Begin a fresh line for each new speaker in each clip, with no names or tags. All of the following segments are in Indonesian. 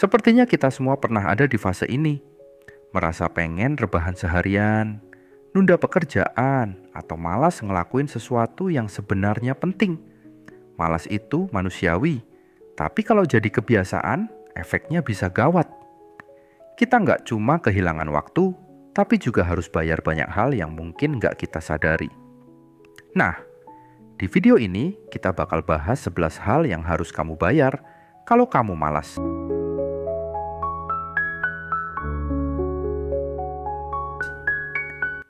Sepertinya kita semua pernah ada di fase ini, merasa pengen rebahan seharian, nunda pekerjaan, atau malas ngelakuin sesuatu yang sebenarnya penting. Malas itu manusiawi, tapi kalau jadi kebiasaan, efeknya bisa gawat. Kita nggak cuma kehilangan waktu, tapi juga harus bayar banyak hal yang mungkin nggak kita sadari. Nah, di video ini kita bakal bahas 11 hal yang harus kamu bayar kalau kamu malas.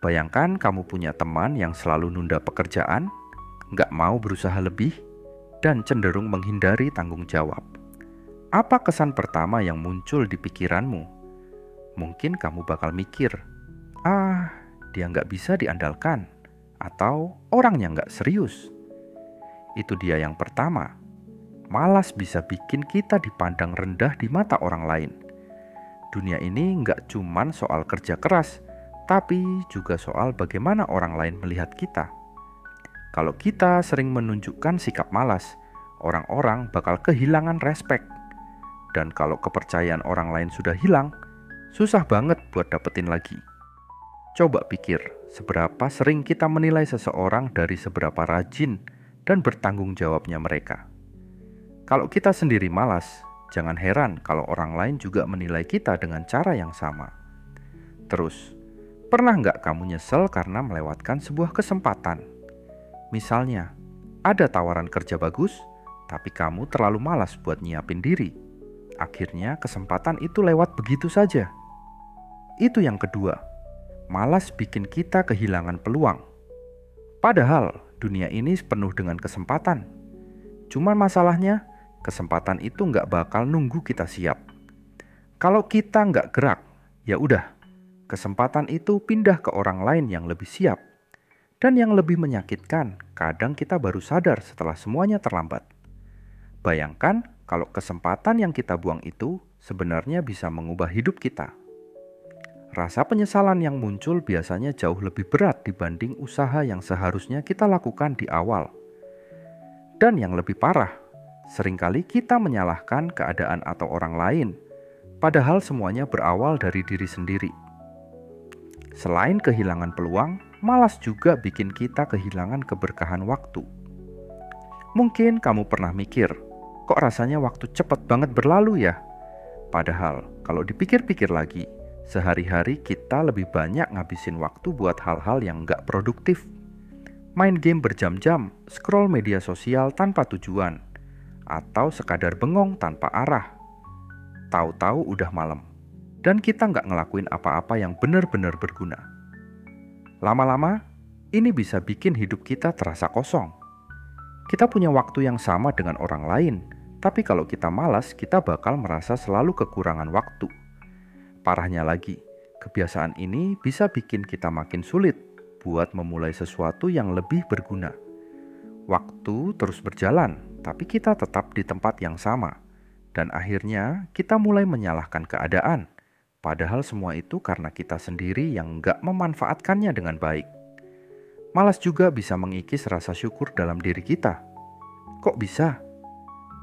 Bayangkan kamu punya teman yang selalu nunda pekerjaan, nggak mau berusaha lebih, dan cenderung menghindari tanggung jawab. Apa kesan pertama yang muncul di pikiranmu? Mungkin kamu bakal mikir, dia nggak bisa diandalkan, atau orangnya nggak serius. Itu dia yang pertama. Malas bisa bikin kita dipandang rendah di mata orang lain. Dunia ini nggak cuman soal kerja keras, tapi juga soal bagaimana orang lain melihat kita. Kalau kita sering menunjukkan sikap malas, orang-orang bakal kehilangan respek. Dan kalau kepercayaan orang lain sudah hilang, susah banget buat dapetin lagi. Coba pikir, seberapa sering kita menilai seseorang dari seberapa rajin dan bertanggung jawabnya mereka. Kalau kita sendiri malas, jangan heran kalau orang lain juga menilai kita dengan cara yang sama. Terus, pernah nggak kamu nyesel karena melewatkan sebuah kesempatan? Misalnya, ada tawaran kerja bagus, tapi kamu terlalu malas buat nyiapin diri. Akhirnya kesempatan itu lewat begitu saja. Itu yang kedua, malas bikin kita kehilangan peluang. Padahal dunia ini penuh dengan kesempatan. Cuman masalahnya, kesempatan itu nggak bakal nunggu kita siap. Kalau kita nggak gerak, ya udah, kesempatan itu pindah ke orang lain yang lebih siap. Dan yang lebih menyakitkan, kadang kita baru sadar setelah semuanya terlambat. Bayangkan kalau kesempatan yang kita buang itu sebenarnya bisa mengubah hidup kita. Rasa penyesalan yang muncul biasanya jauh lebih berat dibanding usaha yang seharusnya kita lakukan di awal. Dan yang lebih parah, seringkali kita menyalahkan keadaan atau orang lain, padahal semuanya berawal dari diri sendiri. Selain kehilangan peluang, malas juga bikin kita kehilangan keberkahan waktu. Mungkin kamu pernah mikir, kok rasanya waktu cepat banget berlalu ya? Padahal kalau dipikir-pikir lagi, sehari-hari kita lebih banyak ngabisin waktu buat hal-hal yang nggak produktif. Main game berjam-jam, scroll media sosial tanpa tujuan, atau sekadar bengong tanpa arah. Tahu-tahu udah malam, dan kita nggak ngelakuin apa-apa yang benar-benar berguna. Lama-lama, ini bisa bikin hidup kita terasa kosong. Kita punya waktu yang sama dengan orang lain, tapi kalau kita malas, kita bakal merasa selalu kekurangan waktu. Parahnya lagi, kebiasaan ini bisa bikin kita makin sulit buat memulai sesuatu yang lebih berguna. Waktu terus berjalan, tapi kita tetap di tempat yang sama. Dan akhirnya kita mulai menyalahkan keadaan. Padahal semua itu karena kita sendiri yang nggak memanfaatkannya dengan baik. Malas juga bisa mengikis rasa syukur dalam diri kita. Kok bisa?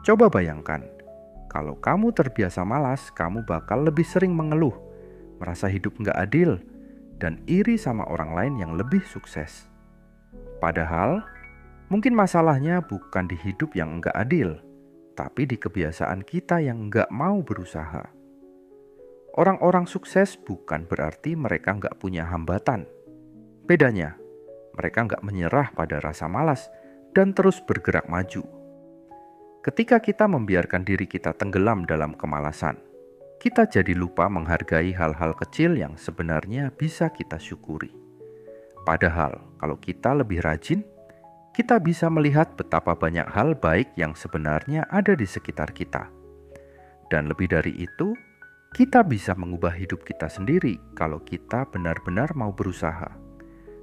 Coba bayangkan, kalau kamu terbiasa malas, kamu bakal lebih sering mengeluh, merasa hidup nggak adil, dan iri sama orang lain yang lebih sukses. Padahal, mungkin masalahnya bukan di hidup yang nggak adil, tapi di kebiasaan kita yang nggak mau berusaha. Orang-orang sukses bukan berarti mereka nggak punya hambatan. Bedanya, mereka nggak menyerah pada rasa malas dan terus bergerak maju. Ketika kita membiarkan diri kita tenggelam dalam kemalasan, kita jadi lupa menghargai hal-hal kecil yang sebenarnya bisa kita syukuri. Padahal, kalau kita lebih rajin, kita bisa melihat betapa banyak hal baik yang sebenarnya ada di sekitar kita. Dan lebih dari itu, kita bisa mengubah hidup kita sendiri kalau kita benar-benar mau berusaha.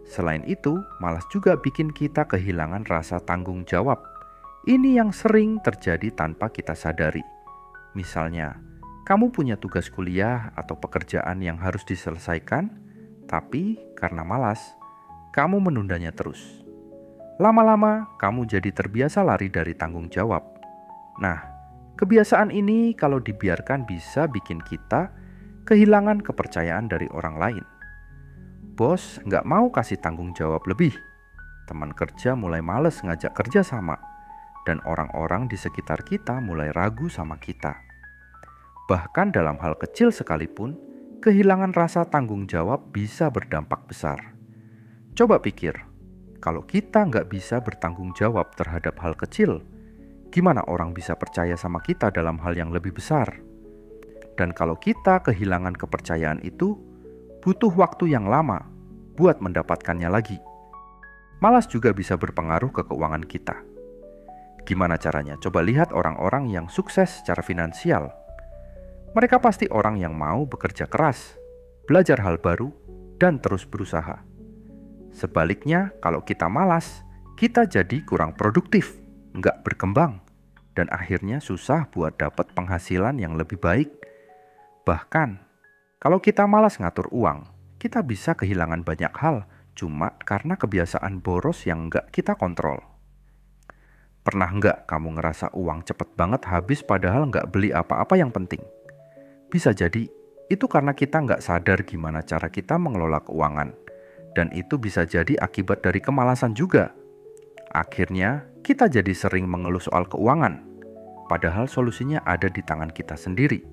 Selain itu, malas juga bikin kita kehilangan rasa tanggung jawab. Ini yang sering terjadi tanpa kita sadari. Misalnya, kamu punya tugas kuliah atau pekerjaan yang harus diselesaikan, tapi karena malas, kamu menundanya terus. Lama-lama, kamu jadi terbiasa lari dari tanggung jawab. Nah, Kebiasaan ini kalau dibiarkan bisa bikin kita kehilangan kepercayaan dari orang lain. Bos nggak mau kasih tanggung jawab lebih. Teman kerja mulai males ngajak kerja sama. Dan orang-orang di sekitar kita mulai ragu sama kita. Bahkan dalam hal kecil sekalipun, kehilangan rasa tanggung jawab bisa berdampak besar. Coba pikir, kalau kita nggak bisa bertanggung jawab terhadap hal kecil, gimana orang bisa percaya sama kita dalam hal yang lebih besar? Dan kalau kita kehilangan kepercayaan itu, butuh waktu yang lama buat mendapatkannya lagi. Malas juga bisa berpengaruh ke keuangan kita. Gimana caranya? Coba lihat orang-orang yang sukses secara finansial. Mereka pasti orang yang mau bekerja keras, belajar hal baru, dan terus berusaha. Sebaliknya, kalau kita malas, kita jadi kurang produktif, nggak berkembang, dan akhirnya susah buat dapat penghasilan yang lebih baik. Bahkan, kalau kita malas ngatur uang, kita bisa kehilangan banyak hal cuma karena kebiasaan boros yang nggak kita kontrol. Pernah nggak kamu ngerasa uang cepet banget habis padahal nggak beli apa-apa yang penting? Bisa jadi itu karena kita nggak sadar gimana cara kita mengelola keuangan. Dan itu bisa jadi akibat dari kemalasan juga. Akhirnya, kita jadi sering mengeluh soal keuangan, padahal solusinya ada di tangan kita sendiri.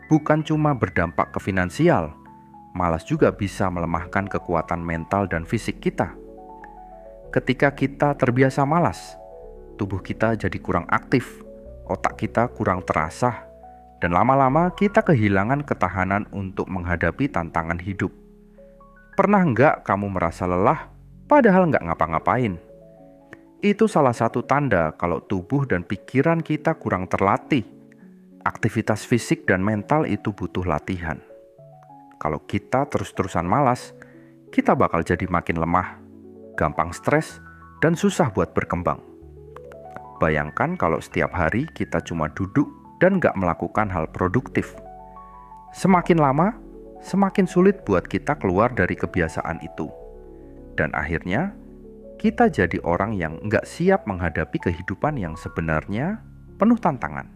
Bukan cuma berdampak ke finansial, malas juga bisa melemahkan kekuatan mental dan fisik kita. Ketika kita terbiasa malas, tubuh kita jadi kurang aktif, otak kita kurang terasah, dan lama-lama kita kehilangan ketahanan untuk menghadapi tantangan hidup. Pernah nggak kamu merasa lelah padahal nggak ngapa-ngapain? Itu salah satu tanda kalau tubuh dan pikiran kita kurang terlatih. Aktivitas fisik dan mental itu butuh latihan. Kalau kita terus-terusan malas, kita bakal jadi makin lemah, gampang stres, dan susah buat berkembang. Bayangkan kalau setiap hari kita cuma duduk dan nggak melakukan hal produktif. Semakin lama, semakin sulit buat kita keluar dari kebiasaan itu. Dan akhirnya, kita jadi orang yang nggak siap menghadapi kehidupan yang sebenarnya penuh tantangan.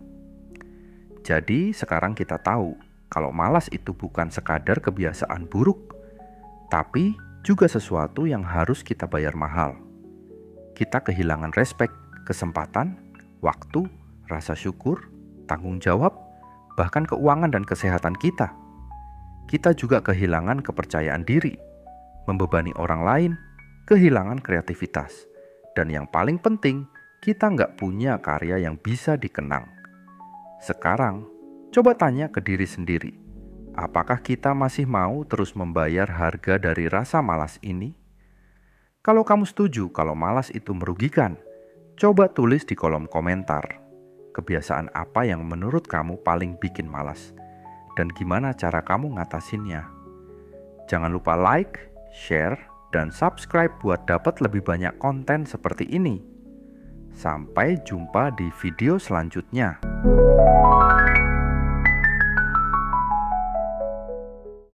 Jadi sekarang kita tahu kalau malas itu bukan sekadar kebiasaan buruk, tapi juga sesuatu yang harus kita bayar mahal. Kita kehilangan respek, kesempatan, waktu, rasa syukur, tanggung jawab, bahkan keuangan dan kesehatan kita. Kita juga kehilangan kepercayaan diri, membebani orang lain, kehilangan kreativitas. Dan yang paling penting, kita nggak punya karya yang bisa dikenang. Sekarang, coba tanya ke diri sendiri, apakah kita masih mau terus membayar harga dari rasa malas ini? Kalau kamu setuju kalau malas itu merugikan, coba tulis di kolom komentar. Kebiasaan apa yang menurut kamu paling bikin malas? Dan gimana cara kamu ngatasinnya? Jangan lupa like, share, dan subscribe buat dapat lebih banyak konten seperti ini. Sampai jumpa di video selanjutnya.